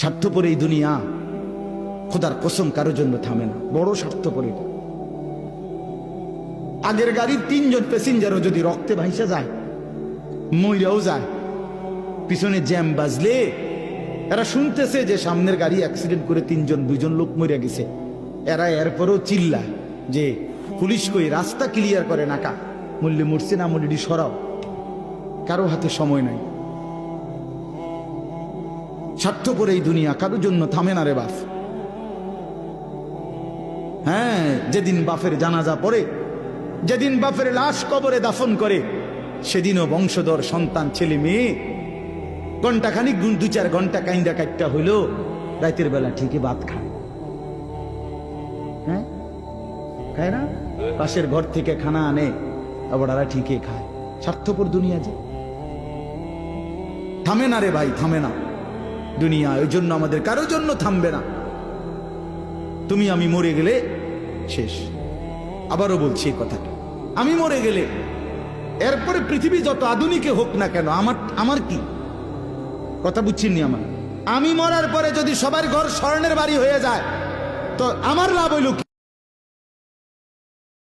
স্বার্থপর এই দুনিয়া, খোদার কসম কারোর জন্য থামে না, বড় স্বার্থপর এটা। আগের গাড়ির 3 জন প্যাসেঞ্জারও যদি রক্তে ভাইসা যায়, মইরাও যায়, পিছনে জ্যাম বাজলে এরা শুনতেছে যে সামনের গাড়ি অ্যাক্সিডেন্ট করে 2জন লোক মরে গেছে, এরা এরপরও চিল্লায় যে পুলিশ কই, রাস্তা ক্লিয়ার করে নাকা, মূল্যে মরছে না মূল্যটি সরাও। কারো হাতে সময় নাই। স্বার্থপর এই দুনিয়া, কারোর জন্য থামে না রে বাপ। হ্যাঁ, যেদিন বাপের জানাজা পড়ে, যেদিন বাপের লাশ কবরে দাফন করে, সেদিনও বংশধর সন্তান ছেলে মেয়ে ঘন্টাখানিক 2-4 ঘন্টা কাইন্দা কাটটা হইলো, রাতের বেলা ঠিকই ভাত খায়। হ্যাঁ, খায় না? পাশের ঘর থেকে খানা আনে, আবার ওরা ঠিকই খায়। স্বার্থপর দুনিয়া যে, থামে না রে ভাই, থামে না দুনিয়া। ওই জন্য আমাদের কারোর জন্য থামবে না। তুমি আমি মরে গেলে শেষ। আবারও বলছি এই কথাটা, আমি মরে গেলে এরপরে পৃথিবী যত আধুনিকে হোক না কেন, আমার কি কথা বুঝছেন? আমার আমি মরার পরে যদি সবার ঘর স্বর্ণের বাড়ি হয়ে যায়, তো আমার লাভ হইল কি?